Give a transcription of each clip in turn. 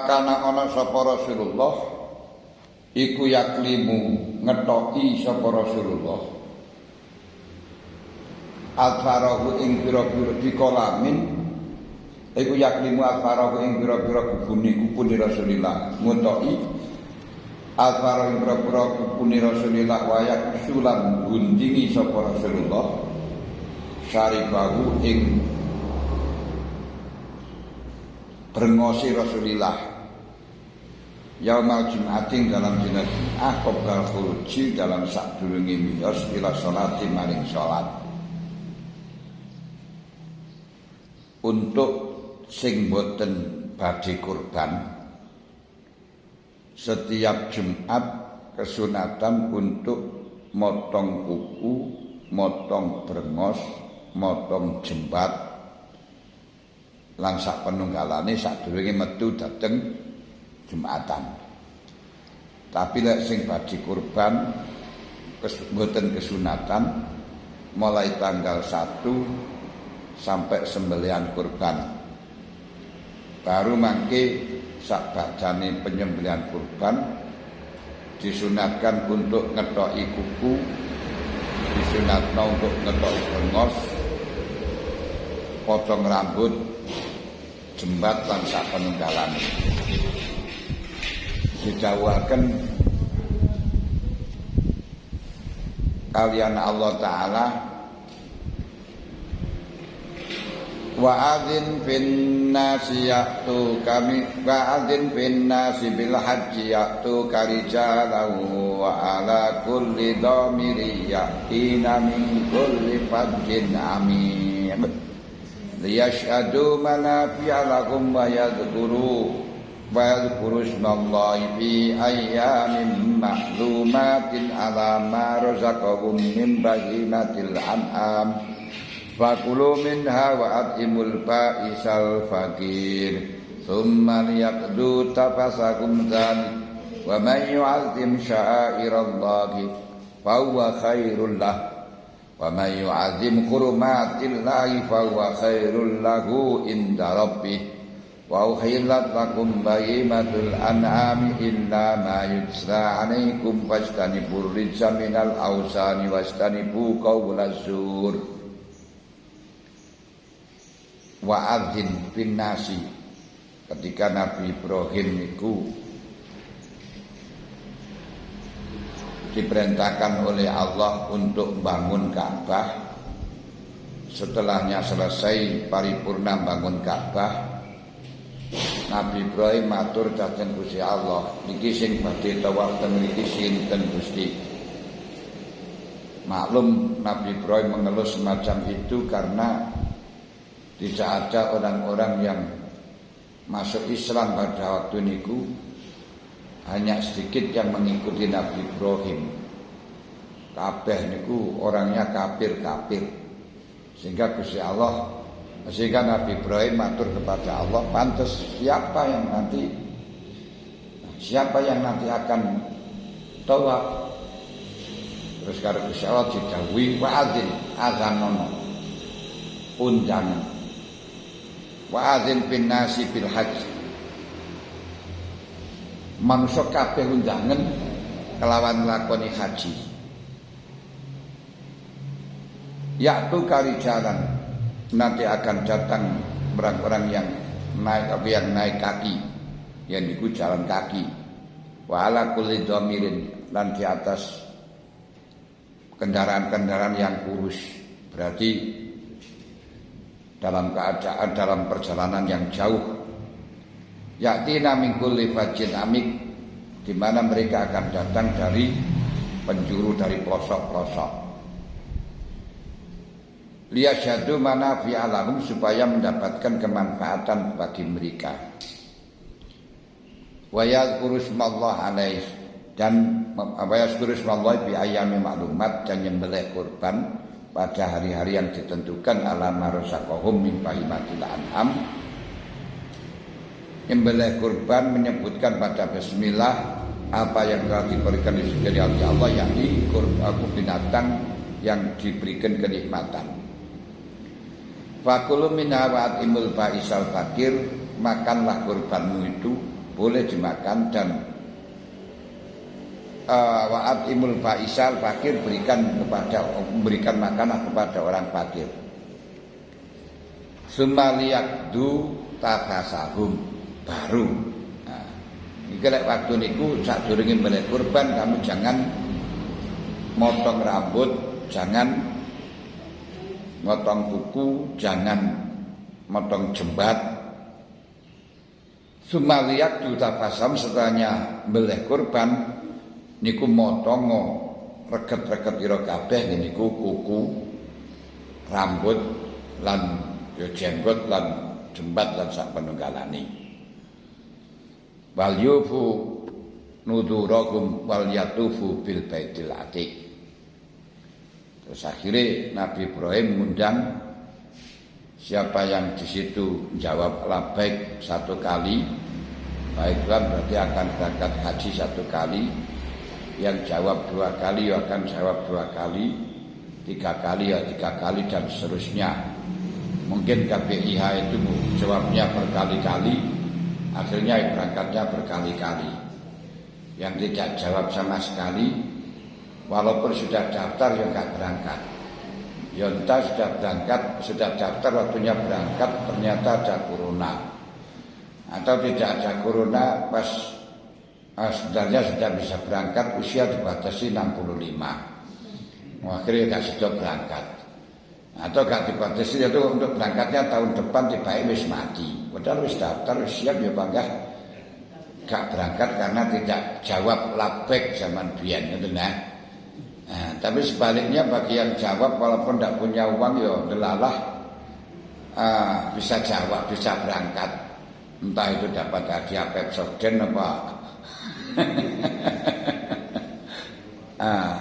Kana ana sapa Rasulullah iku yaklimu ngetoki sapa Rasulullah alfarahu ing pira-pira dikolamin iku yaklimu alfarahu ing pira-pira kupuni Rasulillah ngetoki alfarahu ing pira-pira kupuni Rasulillah wayak sulam gunjingi sapa Rasulullah syaribahu ing brengosi Rasulillah yaumal jum'atin dalam dina Jum'ah qoblal khuruji dalam sadurunge miyos ila sholati maring sholat. Untuk sing boten badhe kurban setiap Jumat kesunatan untuk motong kuku, motong brengos, motong jembat lan sak penunggalane sadurunge metu dhateng Jumatan. Tapi lek sing badhe kurban mboten kesunatan mulai tanggal 1 sampai sembelihan kurban. Baru mangke sak badane penyembelihan kurban disunatkan untuk ngetoki kuku, disunatkan untuk ngetoki brengos, potong rambut, jembat lan sak penunggalan. Didhawuhaken kalian Allah Ta'ala wa'adzin fin nasi ya'tu kami wa'adzin fin nasi bil haji ya'tu karijalahu wa ala kulli dhamiri ya'tina min kulli fajjin amin liyashhadu manafi'a lahum wa yadhkuru ismallahi fi ayyamin ma'lumatin ala ma razaqahum min bahimatil an'am fakulu minha wa at'imul ba'isal faqir thumma liyaqdu tafasakum dzalik wa man yu'azzim sya'airallahi fa huwa khairul lah wa man yu'azzim hurumatillahi fa huwa khairul lahu inda rabbih wa uhillat lakum bahimatul an'ami illa ma yutla 'alaikum fastanibur rijsa minal awsani wastanibu qawlaz zur wa'adzin bin nasi. Ketika Nabi Ibrahim itu diperintahkan oleh Allah untuk bangun Ka'bah, setelahnya selesai paripurna bangun Ka'bah, Nabi Ibrahim matur dhateng Gusti Allah, niki sing badhe tawaf ten mriki sinten Gusti. Maklum Nabi Ibrahim mengeluh semacam itu karena tidak ada orang-orang yang masuk Islam pada waktu niku, hanya sedikit yang mengikuti Nabi Ibrahim. Kabeh niku orangnya kafir-kafir. Sehingga Gusti Allah, sehingga Nabi Ibrahim matur kepada Allah, pantes siapa yang nanti akan tawaf. Terus karo Gusti Allah didhawuhi wa'adzin azanono undangan wa'adzin bin nasi bil haji, manusia kabeh undangan kelawan lakoni haji. Yaitu kali jalan nanti akan datang orang-orang yang naik kaki, yang itu jalan kaki. Wa ala kulli dhamirin, dan di atas kendaraan-kendaraan yang kurus, berarti dalam keadaan dalam perjalanan yang jauh. Ya'tina min kulli fajjin amik, di mana mereka akan datang dari penjuru, dari pelosok-pelosok. Liyasyhadu manafi'a lahum, supaya mendapatkan kemanfaatan bagi mereka. Wa yadhkuru ismallahi alaihi, dan wa yadhkuru ismallahi bi ayyamin ma'lumat, dan nyembelih kurban pada hari-hari yang ditentukan ala marasaqahum min bahimatil an'am. Nyembelih kurban menyebutkan pada bismillah apa yang telah diberikan dari Allah, yakni kurban binatang yang diberikan kenikmatan. Fakulu minha wa atimul ba'isal fakir, makanlah kurbanmu itu boleh dimakan. Dan wa'at imul ba'isal fakir, berikan makanan kepada orang fakir. Sumaliyakdu tafasahum, baru. Nah, iki lek waktu niku sadurunge mbelih kurban, kamu jangan motong rambut, jangan motong kuku, jangan motong jembat. Sumaliyakdu tafasahum, setelahnya mbelih kurban niku motongo reget-reget ira kabeh niku kuku, rambut lan ya jenggot lan jembat lan sak penunggalane. Wal yufu nudurahum wal yatufu bil baitil atiq. Terus akhirnya Nabi Ibrahim mengundang siapa yang di situ jawab labbaik satu kali, baiklah berarti akan berangkat haji satu kali. Yang jawab 2 kali ya akan jawab 2 kali, 3 kali ya 3 kali, dan seterusnya. Mungkin KPIH itu jawabnya berkali-kali, akhirnya berangkatnya berkali-kali. Yang tidak jawab sama sekali, walaupun sudah daftar ya nggak berangkat. Ya entah sudah berangkat, sudah daftar waktunya berangkat, ternyata ada corona. Atau tidak ada corona, pas sebenarnya sudah bisa berangkat, usia dibatasi 65. Akhirnya gak sudah berangkat. Atau gak dibatasi itu untuk berangkatnya tahun depan tiba-tiba wis mati. Padahal wis daftar, wis siap ya bangga. Gak berangkat karena tidak jawab labbaik zaman biyen gitu nah. Tapi sebaliknya bagi yang jawab walaupun tidak punya uang ya delalah bisa jawab, bisa berangkat. Entah itu dapat hadiah Pepsodent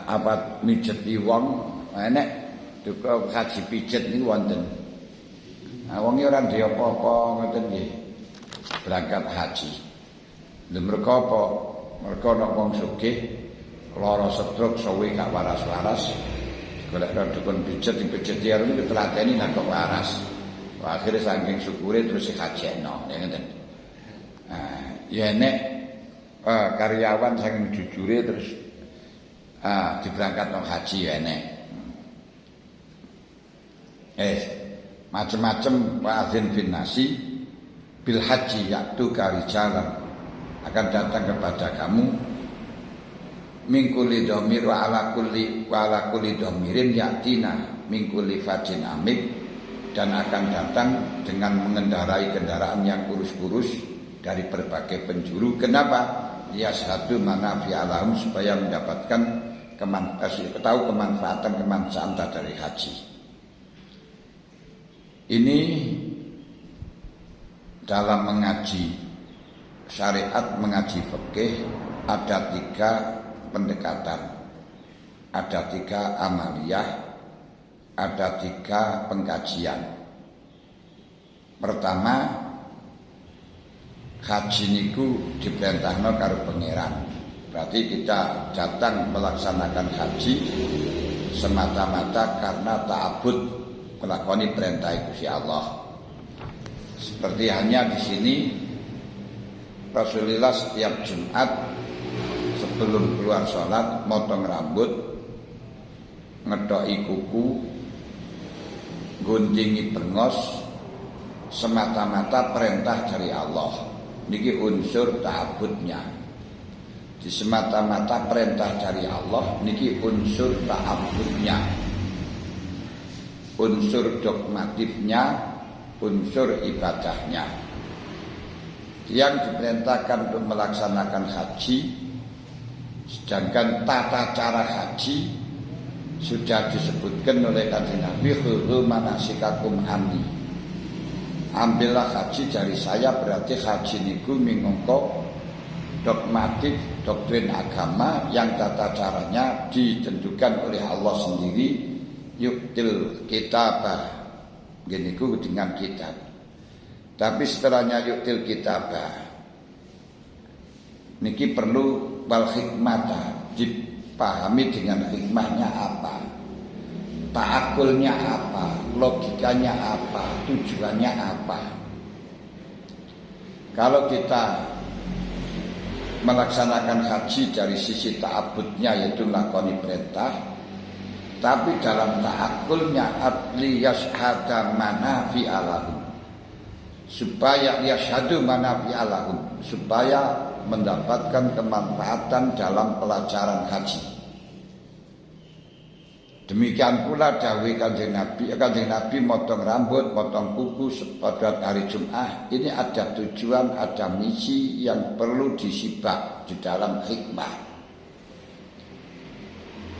apa mijeti wong enek duka haji pijet niku wonten. Wong ora ndek apa-apa ngoten nggih. Berangkat haji. Lha mergo apa? Mergo nek wong sugih lara stroke sawe gak waras-waras. Golek dukun pijet dipijeti karo niku telateni gak kok waras. Akhire saking syukure terus dihajekno ngoten. Ya nek karyawan saking jujure terus diberangkatno haji ya enek. Macam-macam wa'adzin bin nasi bil haji yaktu karijalan, akan datang kepada kamu mingkuli domir wa ala kulli domirin yaktina mingkuli fajin amik, dan akan datang dengan mengendarai kendaraan yang kurus-kurus dari berbagai penjuru. Kenapa? Ya satu manafi alahum, supaya mendapatkan kemanfaatan dari haji. Ini dalam mengaji syariat, mengaji fikih ada 3 pendekatan, ada 3 amaliyah, ada 3 pengkajian. Pertama, haji niku diperintahno karo pangeran. Berarti kita datang melaksanakan haji semata-mata karena ta'abbud, melakoni perintah Gusti Allah. Seperti hanya di sini Rasulullah setiap Jumat sebelum keluar sholat motong rambut, ngedoi kuku, guntingi brengos, semata-mata perintah dari Allah. Niki unsur ta'abbudnya. Di semata-mata perintah dari Allah niki unsur ta'abbudnya. Unsur dogmatifnya, unsur ibadahnya. Yang diperintahkan untuk melaksanakan haji, sedangkan tata cara haji sudah disebutkan oleh Kanjeng Nabi, khudhu manasikakum anni. Ambillah haji dari saya, berarti haji niku mingko dogmatik, doktrin agama yang tata caranya ditentukan oleh Allah sendiri. Yuktil kitabah, gini ku dengan kitab. Tapi setelahnya yuktil kitabah niki perlu wal hikmata, dipahami dengan hikmahnya apa, ta'akulnya apa, logikanya apa, tujuannya apa. Kalau kita melaksanakan haji dari sisi ta'abudnya yaitu lakoni perintah, tapi dalam ta'akulnya adli yashhada manafi'a lahum, supaya yashhadu manafi'a lahum, supaya mendapatkan kemanfaatan dalam pelajaran haji. Demikian pula dawuh Kanjeng Nabi motong rambut, motong kuku pada hari Jumat. Ini ada tujuan, ada misi yang perlu disibak di dalam hikmah.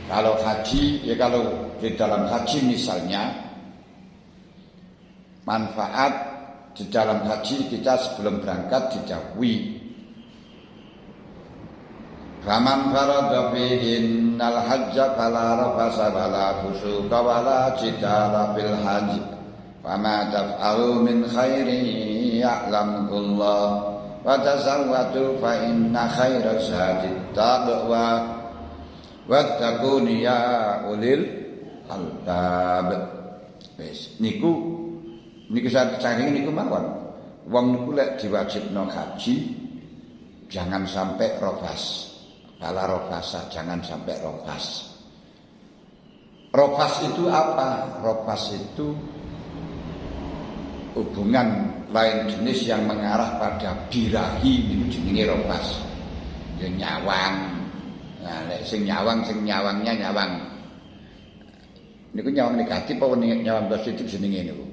Kalau haji, ya kalau di dalam haji misalnya, manfaat di dalam haji kita sebelum berangkat didhawuhi, faman farada fihinnal hajja fala rafasa wala fusuqa wala jidala fil hajj fama taf'alu min khairin ya'lamullah wa tazawwadu fa inna khairaz zadit taqwa wattaqun ya ulil albab. Wis niku saking niku mawon wong niku lek diwajibno haji jangan sampai rofas. Bala rofasa, jangan sampai rofas. Rofas itu apa? Rofas itu hubungan lain jenis yang mengarah pada birahi, itu jenenge rofas. Ya nyawang. Nah, sing nyawangnya nyawang. Niku nyawang negatif apa nyawang positif jenenge niku?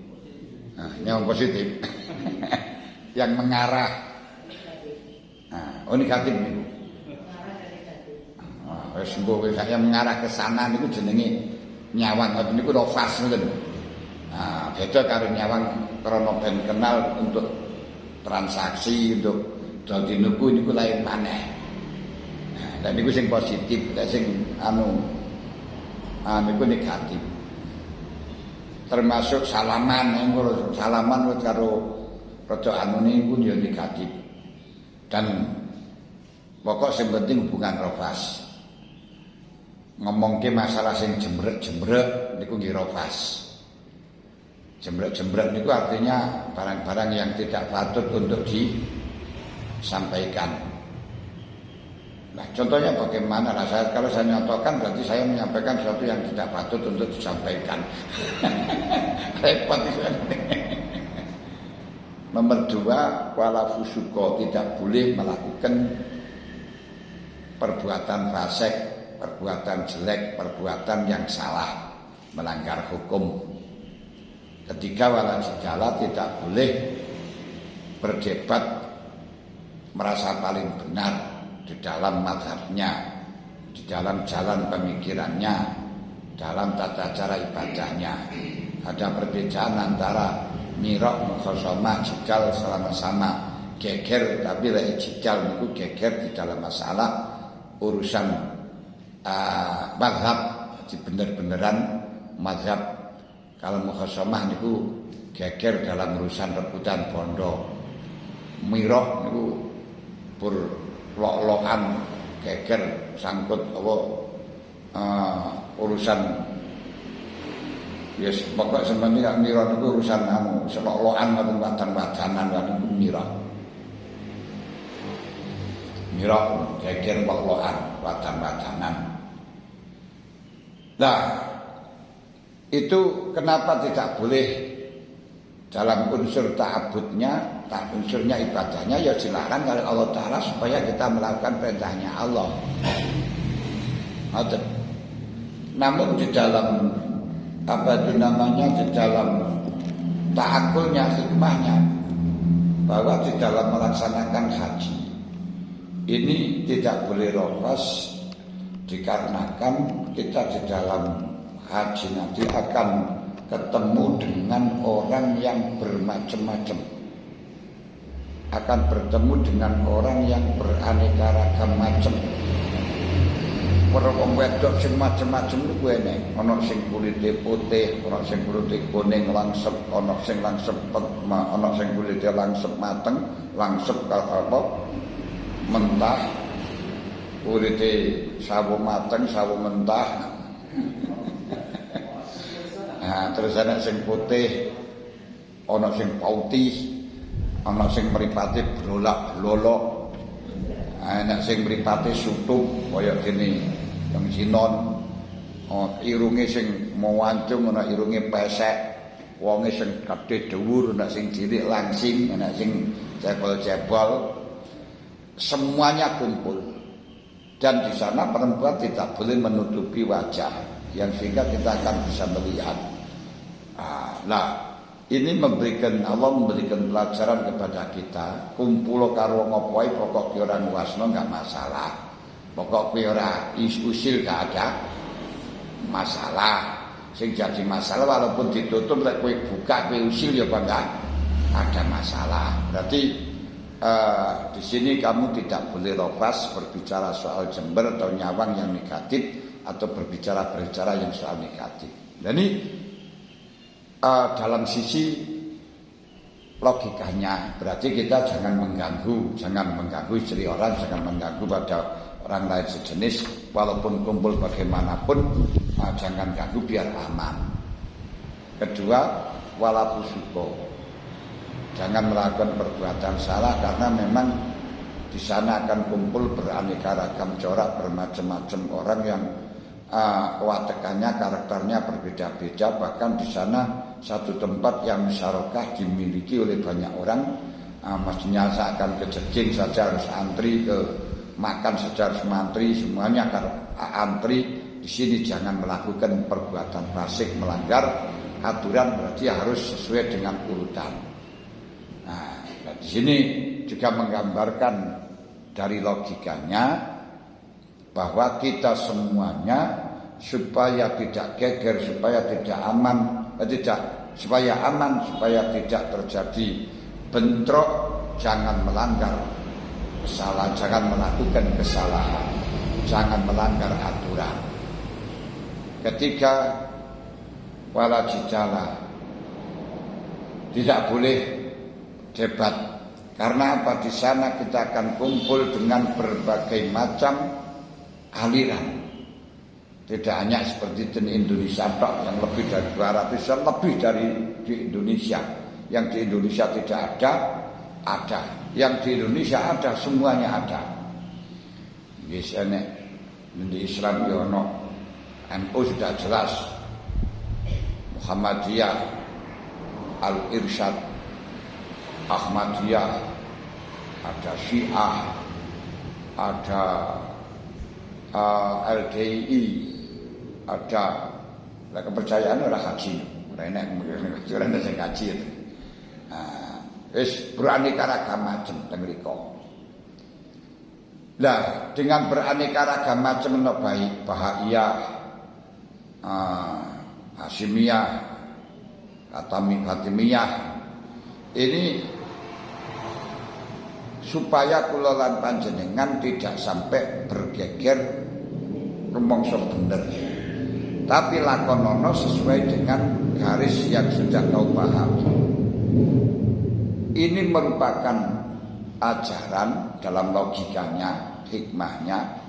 Nah, nyawang positif. Yang mengarah. Nah, negatif niku. Wis engko saya mengarah ke sana niku jenenge nyawang, niku rofas ngoten. Nah, beda karo nyawang krana ben kenal untuk transaksi, untuk dadi nuku niku lain maneh. Nah, niku sing positif, sing niku negatif. Termasuk salaman, salaman karo rada niku ya negatif. Dan pokok sing penting hubungan rofas. Ngomongke masalah sing jembrek-jembrek niku nggih rofas. Jembrek-jembrek niku artinya barang-barang yang tidak patut untuk disampaikan. Nah, contohnya bagaimana? Nah, kalau saya nyontohkan berarti saya menyampaikan sesuatu yang tidak patut untuk disampaikan. Repot itu. Nomor 2, wala fusuko, tidak boleh melakukan perbuatan fasik, perbuatan jelek, perbuatan yang salah, melanggar hukum. Ketiga, wala jidala, tidak boleh berdebat merasa paling benar di dalam mazhabnya, di dalam jalan pemikirannya, dalam tata cara ibadahnya. Ada perbedaan antara mirok, mukhasomah, jidal sama-sama geger, tapi lek jidal niku geger di dalam masalah urusan mazhab, di bener-beneran mazhab. Kalau mukhasomah niku geger dalam urusan rebutan bondo. Mirok niku pur lok-lokan geger sangkut apa urusan yes, pokok sebenarnya mirok niku urusan selok-lokan ngoten wadan-wadanan niku mirok. Mirok geger lok-lokan wadan-wadanan. Nah, itu kenapa tidak boleh dalam unsur ta'abudnya, unsurnya ibadahnya ya dilarang oleh Allah Ta'ala supaya kita melakukan perintahnya Allah. Namun di dalam di dalam ta'akulnya, hikmahnya, bahwa di dalam melaksanakan haji ini tidak boleh rofas, dikarenakan kita di dalam haji nanti akan ketemu dengan orang yang bermacam-macam, akan bertemu dengan orang yang beraneka ragam macam. Wong wedok sing macam-macam niku enek, ana sing kulite putih, ana sing kulite kuning langsep, ana sing langsep ana sing kulite langsep mateng, langsep apa mentah, kulite sawo mateng, sawo mentah. Nah, terus ana sing putih, ana sing putih, ana sing mripate brolak-blolok. Nek sing mripate sutup kaya dene yang sinon. Irunge sing mawancung ana irunge pesek. Wonge sing gedhe dhuwur, ana sing cilik langsing, ana sing cebol-cebol. Semuanya kumpul. Dan di sana perempuan tidak boleh menutupi wajah, yang sehingga kita akan bisa melihat. Nah, ini Allah memberikan pelajaran kepada kita. Kumpul karo ngopoe pokok ora nguasno enggak masalah. Pokok ora usil gak ada masalah. Sing jadi masalah walaupun ditutup lek kowe buka kowe usil ya enggak ada masalah. Berarti di sini kamu tidak boleh lofaz berbicara soal jember atau nyawang yang negatif atau berbicara yang soal negatif. Dan ini dalam sisi logikanya berarti kita jangan mengganggu istri orang, jangan mengganggu pada orang lain sejenis, walaupun kumpul bagaimanapun jangan ganggu biar aman. Kedua, wala fusuko, jangan melakukan perbuatan salah karena memang di sana akan kumpul beraneka ragam corak, bermacam-macam orang yang watekannya, karakternya berbeda-beda. Bahkan di sana satu tempat yang musyarakah dimiliki oleh banyak orang. Mestinya seakan kejejing saja harus antri, ke makan saja harus mantri, semuanya antri. Di sini jangan melakukan perbuatan fasik, melanggar aturan, berarti harus sesuai dengan urutan. Nah, di sini juga menggambarkan dari logikanya bahwa kita semuanya supaya tidak geger, supaya tidak aman, supaya tidak terjadi bentrok, jangan melanggar kesalahan, jangan melakukan kesalahan, jangan melanggar aturan. Ketiga, wala jidala, tidak boleh debat. Karena apa? Di sana kita akan kumpul dengan berbagai macam aliran. Tidak hanya seperti di Indonesia yang lebih dari 200, lebih dari di Indonesia. Yang di Indonesia tidak ada. Yang di Indonesia ada, semuanya ada. Biasanya di Islam yono, NU sudah jelas, Muhammadiyah, Al-Irsyad, Ahmadiyah, ada Syiah, ada LDI, ada kepercayaan orang haji, orang yang haji. Beraneka ragam macam tengriko. Nah, dengan beraneka ragam macam baik Bahaiyah, Hasimiyah, Fatimiyah, ini supaya kula lan panjenengan tidak sampai bergeger rumangsa bener, tapi lakonono sesuai dengan garis yang sudah kau pahami. Ini merupakan ajaran dalam logikanya, hikmahnya.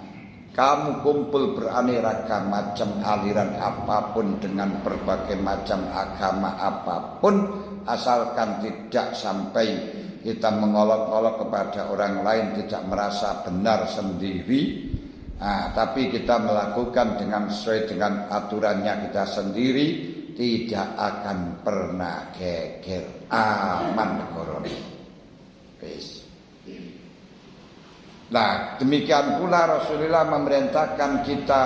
Kamu kumpul beraneka macam aliran apapun dengan berbagai macam agama apapun, asalkan tidak sampai kita mengolok-olok kepada orang lain, tidak merasa benar sendiri, tapi kita melakukan dengan sesuai dengan aturannya kita sendiri, tidak akan pernah geger, aman korone. Nah, demikian pula Rasulullah memerintahkan kita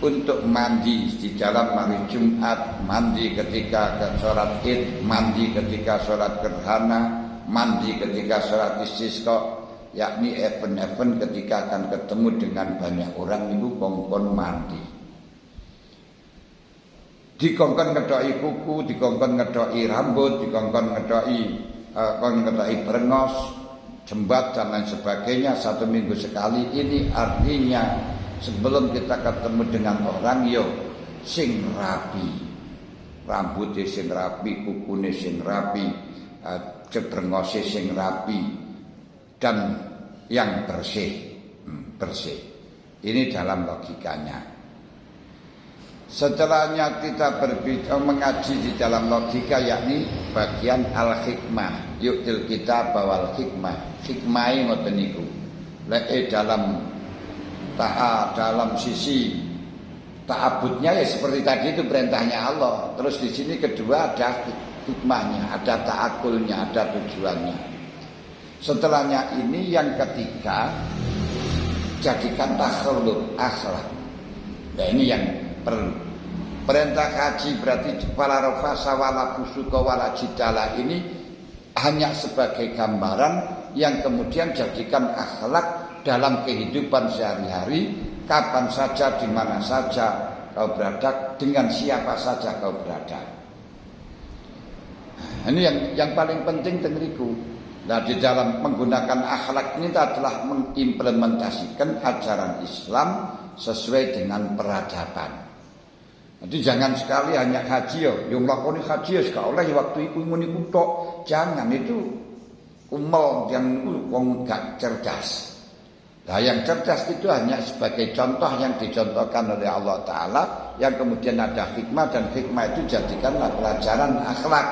untuk mandi di dalam hari Jumat, mandi ketika sholat Id, mandi ketika sholat gerhana, mandi ketika sholat istisqa, yakni event-event ketika akan ketemu dengan banyak orang itu kongkon mandi. Dikongkon ngedoki kuku, dikongkon ngedoki rambut, dikongkon ngedoki brengos, jembat dan lain sebagainya 1 minggu sekali. Ini artinya sebelum kita ketemu dengan orang yo sing rapi, rambutnya sing rapi, kukunya sing rapi, brengosnya sing rapi, dan yang bersih. Ini dalam logikanya. Setelahnya kita berbicara mengaji di dalam logika, yakni bagian al-hikmah. Yuktil kita bawal hikmah. Hikmahi ngoten niku. dalam sisi ta'abudnya ya seperti tadi itu perintahnya Allah. Terus di sini kedua ada hikmahnya, ada ta'akulnya, ada tujuannya. Setelahnya ini yang ketiga, jadikan takhallud akhlak. Nah ini yang perlu. Perintah haji berarti wala rafasa wala fusuqa wala jidala ini hanya sebagai gambaran yang kemudian jadikan akhlak dalam kehidupan sehari-hari, kapan saja, di mana saja kau berada, dengan siapa saja kau berada. Nah, ini yang paling penting tengeriku. Nah, di dalam menggunakan akhlak ini adalah mengimplementasikan ajaran Islam sesuai dengan peradaban. Jadi jangan sekali hanya haji yang melakukan haji ya oleh waktu itu meniku tok. Jangan, itu umel yang wong gak cerdas. Nah, yang cerdas itu hanya sebagai contoh yang dicontohkan oleh Allah Ta'ala, yang kemudian ada hikmah, dan hikmah itu jadikanlah pelajaran akhlak.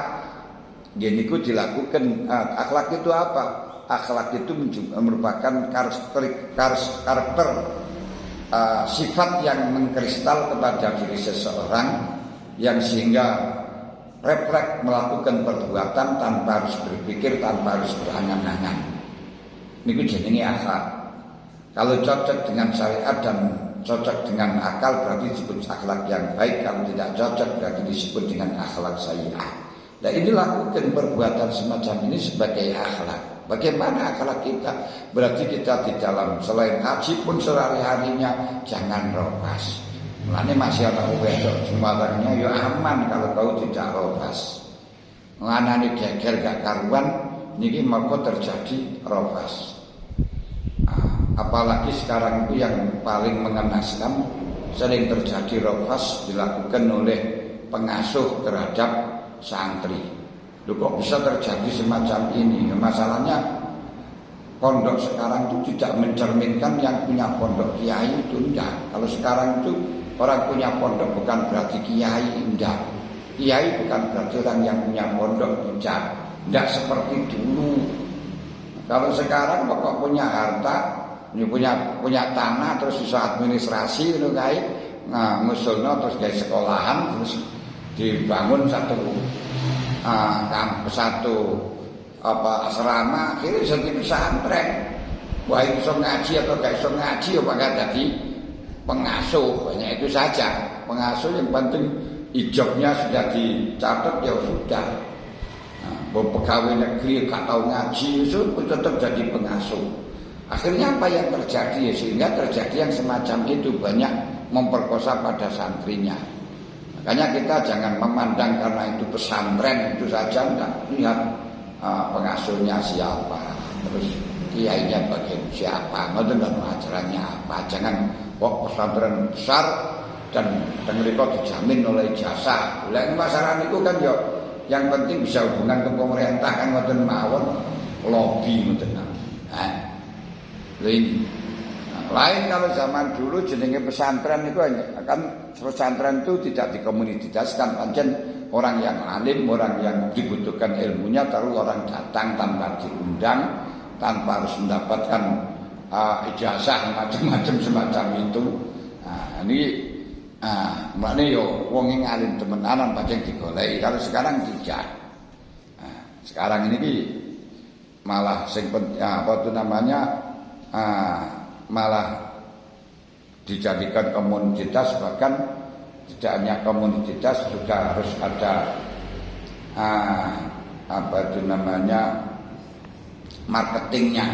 Gini ku dilakukan. Akhlak itu apa? Akhlak itu merupakan karakter sifat yang mengkristal kepada diri seseorang, yang sehingga refleks melakukan perbuatan tanpa harus berpikir, tanpa harus berangan-angan. Ini jenenge akhlak. Kalau cocok dengan syariat dan cocok dengan akal berarti disebut akhlak yang baik. Kalau tidak cocok berarti disebut dengan akhlak sayyi'ah. Nah ini lakukan perbuatan semacam ini sebagai akhlak. Bagaimana akhlak kita? Berarti kita di dalam selain haji pun sehari-harinya jangan robas. Mulane masih ana wedok jumalannya ya aman kalau kau tidak robas. Lanane geger gak karuan niki maka terjadi robas. Apalagi sekarang itu yang paling mengenaskan, sering terjadi robas dilakukan oleh pengasuh terhadap santri. Loh, kok bisa terjadi semacam ini? Masalahnya pondok sekarang itu tidak mencerminkan yang punya pondok kiai itu enggak. Kalau sekarang itu orang punya pondok bukan berarti kiai, enggak. Kiai bukan berarti orang yang punya pondok, enggak seperti dulu. Kalau sekarang pokok punya harta, punya tanah, terus bisa administrasi itu kayak ngusulno terus kayak sekolahan, terus dibangun satu asrama, akhirnya jadi pesantren. Wah itu ngaji atau gak iso ngaji ya bakal jadi pengasuh, hanya itu saja. Pengasuh yang penting ijobnya sudah dicatat ya sudah. Pegawai negeri gak tahu ngaji itu tetap jadi pengasuh. Akhirnya apa yang terjadi? Sehingga terjadi yang semacam itu, banyak memperkosa pada santrinya. Makanya kita jangan memandang karena itu pesantren itu saja, enggak lihat pengasuhnya siapa, terus kiainya bagian siapa, ngoten ajarannya apa. Jangan kok pesantren besar dan mereka dijamin oleh jasa. Lah masyarakat itu kan ya yang penting bisa hubungan ke pemerintah kan ngoten mawon, lobby ngoten. Ini lain kalau zaman dulu jenenge pesantren itu kan, pesantren itu tidak dikomunitaskan, pancen orang yang alim, orang yang dibutuhkan ilmunya, taruh orang datang tanpa diundang, tanpa harus mendapatkan ijazah macam-macam semacam itu. Ini maknanya yo wong sing alim temenanan pancen digoleki. Kalau sekarang tidak. Sekarang ini malah sing apa itu namanya malah dijadikan komunitas, bahkan tidak hanya komunitas juga harus ada apa itu namanya marketingnya.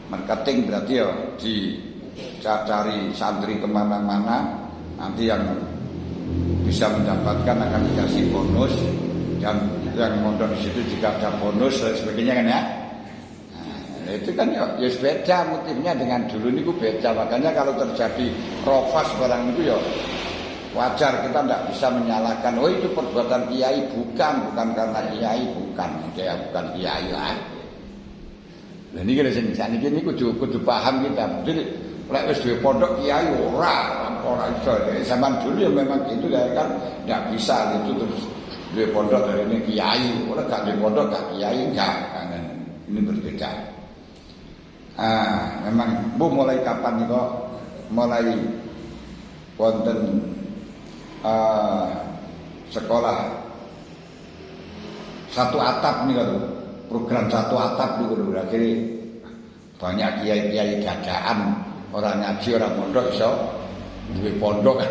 Marketing berarti ya dicari santri kemana-mana, nanti yang bisa mendapatkan akan dikasih bonus, dan yang mondok di situ juga ada bonus dan sebagainya kan ya. Itu kan ya beda motifnya dengan dulu ini beda. Makanya kalau terjadi rofas barang itu ya wajar, kita tidak bisa menyalahkan. Oh itu perbuatan kiai, bukan karena kiai, bukan kiai lah. Nah ini kira ini kudu paham kita. Jadi lek wis duwe pondok kiai ora iso. Zaman dulu ya memang gitu ya kan, tidak bisa itu terus duwe pondok dari ini kiai, ora gak duwe pondok gak kiai enggak. Ini berbeda. Memang Bu mulai kapan nih kok mulai wonten sekolah satu atap nih kan, program satu atap nih kan, akhirnya banyak kiai-kiai dadaan orang ngaji orang pondok iso duwe pondok kan.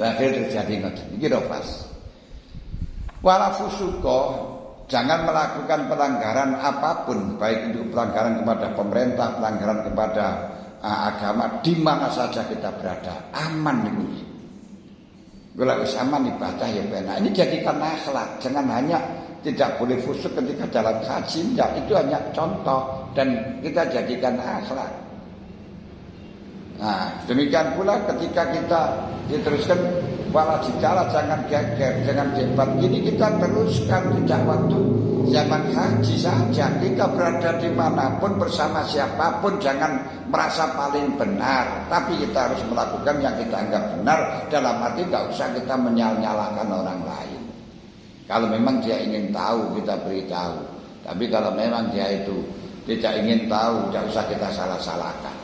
Akhirnya terjadi ngoten iki lho pas. Wala fusuqa, jangan melakukan pelanggaran apapun, baik itu pelanggaran kepada pemerintah, pelanggaran kepada agama, di mana saja kita berada, aman itu. Kalau wis aman ibadah ya benar. Ini jadikan akhlak, jangan hanya tidak boleh fusuk ketika jalan haji, enggak, itu hanya contoh dan kita jadikan akhlak. Nah, demikian pula ketika kita diteruskan wala jikala, jangan geger, jangan debat. Ini kita teruskan tidak waktu zaman haji saja. Kita berada dimanapun bersama siapapun jangan merasa paling benar, tapi kita harus melakukan yang kita anggap benar. Dalam arti tidak usah kita menyalahkan orang lain. Kalau memang dia ingin tahu kita beritahu, tapi kalau memang dia itu tidak ingin tahu, tidak usah kita salah-salahkan.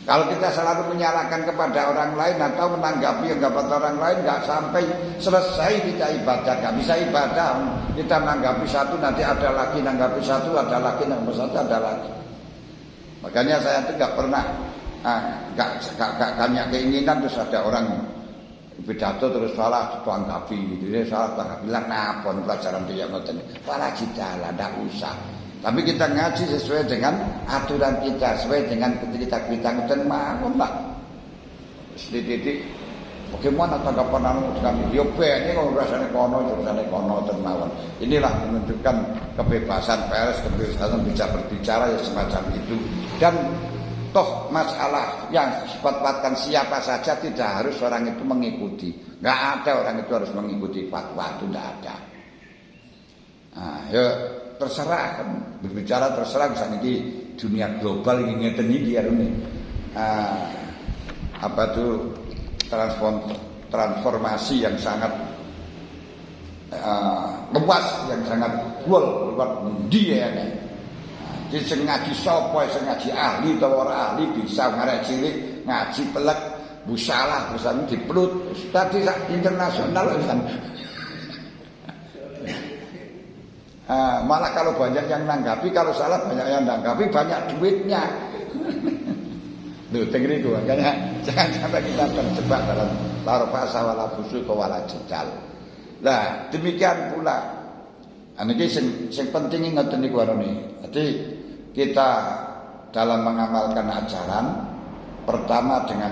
Kalau kita selalu menyalahkan kepada orang lain atau menanggapi anggapan orang lain, nggak sampai selesai kita ibadah, nggak bisa ibadah. Kita menanggapi satu, nanti ada lagi nanggapi satu, ada lagi nanggapi satu, ada lagi. Makanya saya itu nggak pernah, nggak banyak keinginan terus ada orang pidato terus salah tanggapi, gitu. Dia salah tanggapi, bilang napon pelajaran dia ngoten, malah kita lah, nggak usah. Tapi kita ngaji sesuai dengan aturan kita, sesuai dengan kita ngeten mawon lah. Sedikit bagaimana tanggapan anu dengan video ini kalau rasanya kono ten mawon. Inilah menunjukkan kebebasan pers, kebebasan bisa berbicara ya semacam itu. Dan toh masalah yang sifatkan siapa saja tidak harus orang itu mengikuti. Enggak ada orang itu harus mengikuti fatwa, itu tidak ada. Nah, ya terserah kan, berbicara terserah misalnya di dunia global ini ngeten iki ya ini apa tuh transformasi yang sangat luas, yang sangat luas dia ya nih. Jadi sing ngaji sapa, sing ngaji ahli atau ora ahli bisa ngarek cilik ngaji pelek busalah terus diplut tadi internasional kan. Malah kalau banyak yang nanggapi, kalau salah banyak yang nanggapi, banyak duitnya. Loh, dengerin gue, makanya jangan sampai kita terjebak dalam laro fasa wala fusuq wala jidal. Nah, demikian pula. Ini sing penting ngoten niku warone. Jadi kita dalam mengamalkan ajaran pertama dengan